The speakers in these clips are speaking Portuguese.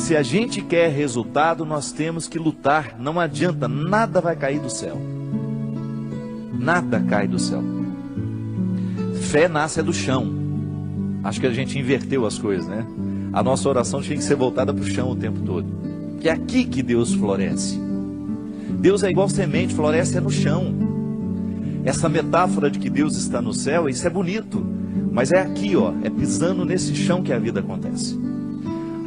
Se a gente quer resultado, nós temos que lutar. Não adianta, nada vai cair do céu. Nada cai do céu. Fé nasce do chão. Acho que a gente inverteu as coisas, né? A nossa oração tinha que ser voltada para o chão o tempo todo. Que é aqui que Deus floresce. Deus é igual semente, floresce no chão. Essa metáfora de que Deus está no céu, isso é bonito. Mas é aqui, ó, é pisando nesse chão que a vida acontece.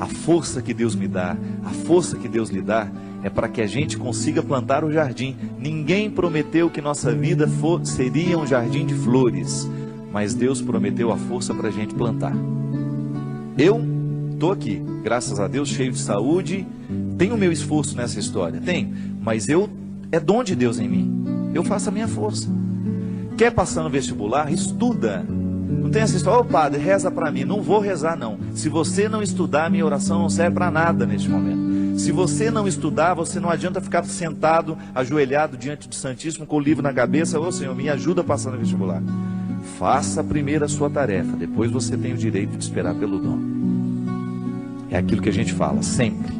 A força que Deus me dá, a força que Deus lhe dá, é para que a gente consiga plantar o jardim. Ninguém prometeu que nossa vida seria um jardim de flores, mas Deus prometeu a força para a gente plantar. Eu estou aqui, graças a Deus, cheio de saúde, tenho o meu esforço nessa história, tem, mas é dom de Deus em mim, eu faço a minha força. Quer passar no vestibular? Estuda. Não tem essa história, ô padre, reza para mim. Não vou rezar não. Se você não estudar, minha oração não serve para nada neste momento. Se você não estudar, você não adianta ficar sentado, ajoelhado diante do Santíssimo com o livro na cabeça. Ô Senhor, me ajuda a passar no vestibular. Faça primeiro a sua tarefa, depois você tem o direito de esperar pelo dom. É aquilo que a gente fala sempre.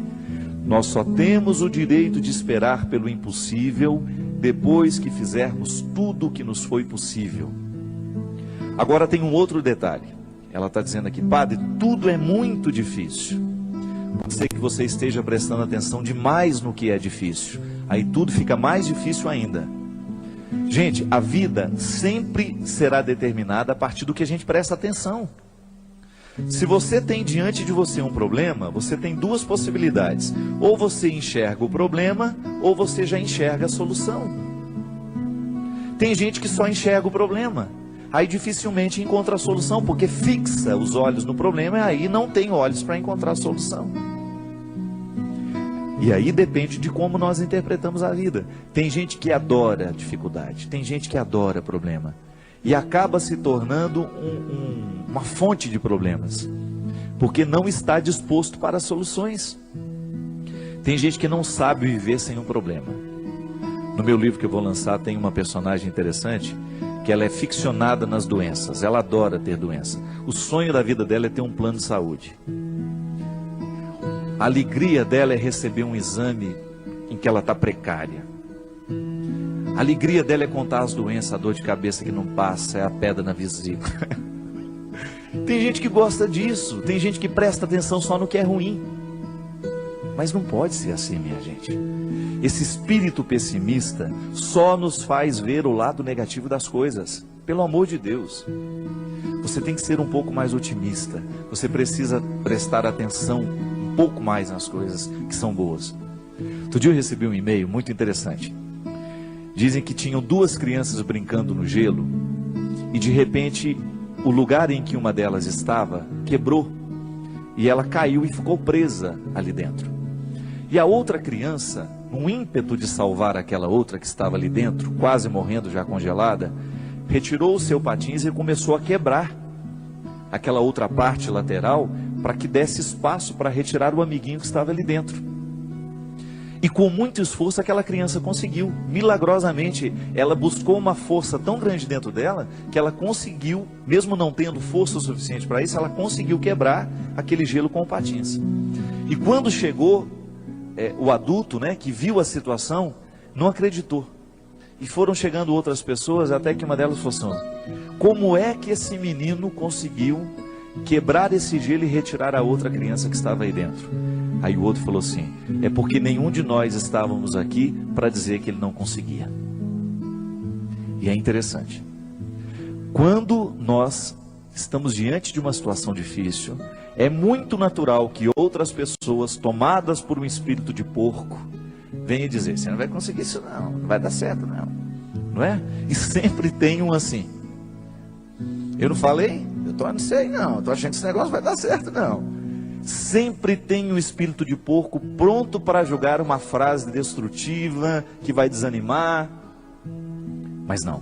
Nós só temos o direito de esperar pelo impossível depois que fizermos tudo o que nos foi possível. Agora tem um outro detalhe. Ela está dizendo aqui, padre, tudo é muito difícil. Pode ser que você esteja prestando atenção demais no que é difícil. Aí tudo fica mais difícil ainda. Gente, a vida sempre será determinada a partir do que a gente presta atenção. Se você tem diante de você um problema, você tem duas possibilidades. Ou você enxerga o problema, ou você já enxerga a solução. Tem gente que só enxerga o problema. Aí dificilmente encontra a solução, porque fixa os olhos no problema e aí não tem olhos para encontrar a solução. E aí depende de como nós interpretamos a vida. Tem gente que adora a dificuldade, tem gente que adora problema. E acaba se tornando uma fonte de problemas, porque não está disposto para soluções. Tem gente que não sabe viver sem um problema. No meu livro que eu vou lançar tem uma personagem interessante, que ela é ficcionada nas doenças, ela adora ter doença. O sonho da vida dela é ter um plano de saúde. A alegria dela é receber um exame em que ela está precária. A alegria dela é contar as doenças, a dor de cabeça que não passa, é a pedra na vesícula. Tem gente que gosta disso, tem gente que presta atenção só no que é ruim. Mas não pode ser assim, minha gente. Esse espírito pessimista só nos faz ver o lado negativo das coisas. Pelo amor de Deus. Você tem que ser um pouco mais otimista. Você precisa prestar atenção um pouco mais nas coisas que são boas. Outro dia eu recebi um e-mail muito interessante. Dizem que tinham duas crianças brincando no gelo e de repente o lugar em que uma delas estava quebrou e ela caiu e ficou presa ali dentro. E a outra criança, num ímpeto de salvar aquela outra que estava ali dentro, quase morrendo já congelada, retirou o seu patins e começou a quebrar aquela outra parte lateral para que desse espaço para retirar o amiguinho que estava ali dentro. E com muito esforço aquela criança conseguiu. Milagrosamente, ela buscou uma força tão grande dentro dela que ela conseguiu, mesmo não tendo força suficiente para isso, ela conseguiu quebrar aquele gelo com o patins. E quando chegou o adulto, né, que viu a situação, não acreditou. E foram chegando outras pessoas, até que uma delas falou assim: como é que esse menino conseguiu quebrar esse gelo e retirar a outra criança que estava aí dentro? Aí o outro falou assim: é porque nenhum de nós estávamos aqui para dizer que ele não conseguia. E é interessante. Quando nós estamos diante de uma situação difícil, é muito natural que outras pessoas, tomadas por um espírito de porco, venham dizer: você não vai conseguir isso não, não vai dar certo não, não é? E sempre tem um assim: eu não falei? Eu não sei não, estou achando que esse negócio vai dar certo não. Sempre tem um espírito de porco pronto para jogar uma frase destrutiva, que vai desanimar. Mas não.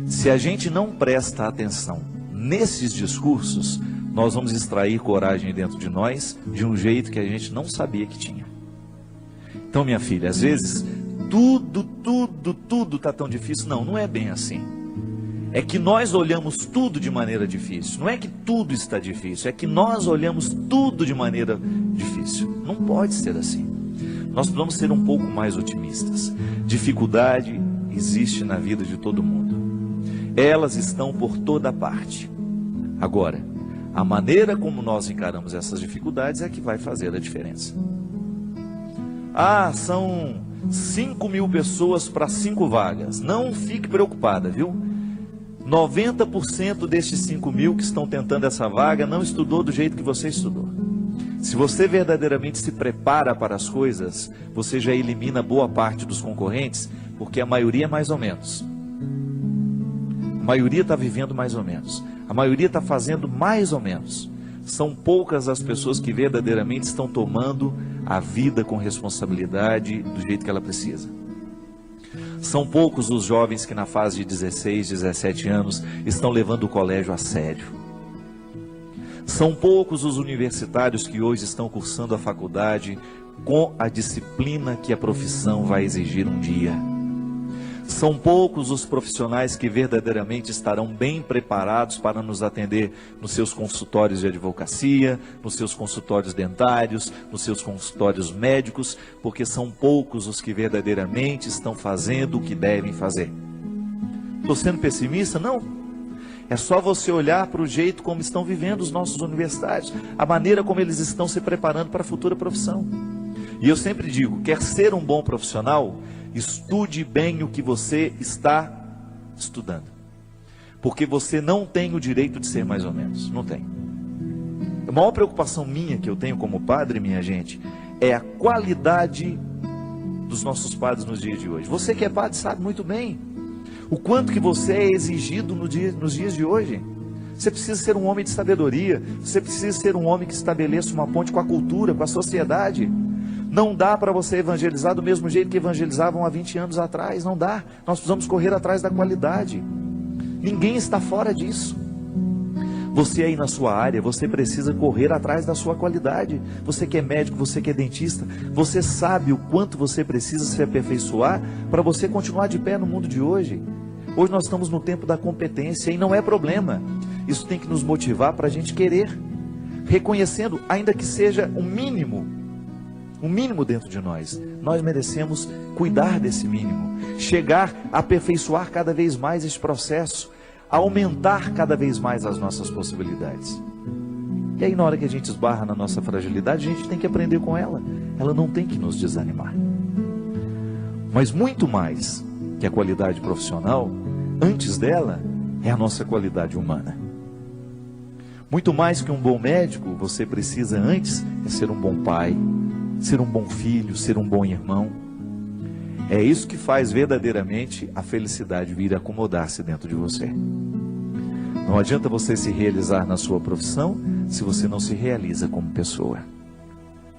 Se a gente não presta atenção nesses discursos, nós vamos extrair coragem dentro de nós de um jeito que a gente não sabia que tinha. Então, minha filha, às vezes tudo está tão difícil. Não, não é bem assim. É que nós olhamos tudo de maneira difícil. Não é que tudo está difícil, é que nós olhamos tudo de maneira difícil. difícil. Não pode ser assim. Nós precisamos ser um pouco mais otimistas. Dificuldade existe na vida de todo mundo. Elas estão por toda parte. Agora, a maneira como nós encaramos essas dificuldades é que vai fazer a diferença. São 5.000 pessoas para 5 vagas. Não fique preocupada, viu? 90% destes 5.000 que estão tentando essa vaga não estudou do jeito que você estudou. Se você verdadeiramente se prepara para as coisas, você já elimina boa parte dos concorrentes, porque a maioria é mais ou menos. A maioria está vivendo mais ou menos. A maioria está fazendo mais ou menos. São poucas as pessoas que verdadeiramente estão tomando a vida com responsabilidade do jeito que ela precisa. São poucos os jovens que na fase de 16, 17 anos estão levando o colégio a sério. São poucos os universitários que hoje estão cursando a faculdade com a disciplina que a profissão vai exigir um dia. São poucos os profissionais que verdadeiramente estarão bem preparados para nos atender nos seus consultórios de advocacia, nos seus consultórios dentários, nos seus consultórios médicos, porque são poucos os que verdadeiramente estão fazendo o que devem fazer. Estou sendo pessimista? Não. É só você olhar para o jeito como estão vivendo os nossos universitários, a maneira como eles estão se preparando para a futura profissão. E eu sempre digo, quer ser um bom profissional, estude bem o que você está estudando. Porque você não tem o direito de ser mais ou menos, não tem. A maior preocupação minha que eu tenho como padre, minha gente, é a qualidade dos nossos padres nos dias de hoje. Você que é padre sabe muito bem o quanto que você é exigido nos dias de hoje. Você precisa ser um homem de sabedoria, você precisa ser um homem que estabeleça uma ponte com a cultura, com a sociedade. Não dá para você evangelizar do mesmo jeito que evangelizavam há 20 anos atrás, não dá. Nós precisamos correr atrás da qualidade. Ninguém está fora disso. Você aí na sua área, você precisa correr atrás da sua qualidade. Você que é médico, você que é dentista, você sabe o quanto você precisa se aperfeiçoar para você continuar de pé no mundo de hoje. Hoje nós estamos no tempo da competência e não é problema. Isso tem que nos motivar para a gente querer, reconhecendo, ainda que seja um mínimo dentro de nós. Nós merecemos cuidar desse mínimo, chegar a aperfeiçoar cada vez mais esse processo, aumentar cada vez mais as nossas possibilidades. E aí na hora que a gente esbarra na nossa fragilidade, a gente tem que aprender com ela. Ela não tem que nos desanimar. Mas muito mais que a qualidade profissional, antes dela, é a nossa qualidade humana. Muito mais que um bom médico, você precisa antes é ser um bom pai, ser um bom filho, ser um bom irmão. É isso que faz verdadeiramente a felicidade vir acomodar-se dentro de você. Não adianta você se realizar na sua profissão se você não se realiza como pessoa.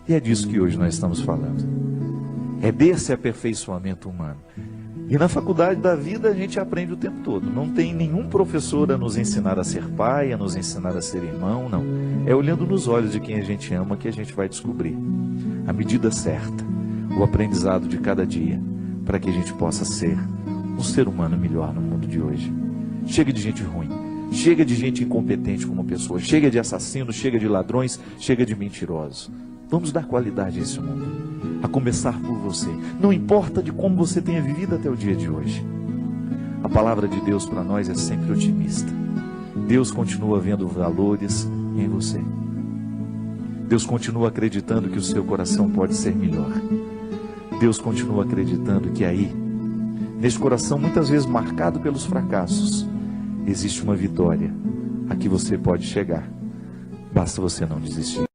E é disso que hoje nós estamos falando. É desse aperfeiçoamento humano. E na faculdade da vida a gente aprende o tempo todo. Não tem nenhum professor a nos ensinar a ser pai, a nos ensinar a ser irmão, não. É olhando nos olhos de quem a gente ama que a gente vai descobrir a medida certa, o aprendizado de cada dia, para que a gente possa ser um ser humano melhor no mundo de hoje. Chega de gente ruim, chega de gente incompetente como pessoa, chega de assassinos, chega de ladrões, chega de mentirosos. Vamos dar qualidade a esse mundo, a começar por você. Não importa de como você tenha vivido até o dia de hoje. A palavra de Deus para nós é sempre otimista. Deus continua vendo valores em você. Deus continua acreditando que o seu coração pode ser melhor. Deus continua acreditando que aí, nesse coração muitas vezes marcado pelos fracassos, existe uma vitória a que você pode chegar. Basta você não desistir.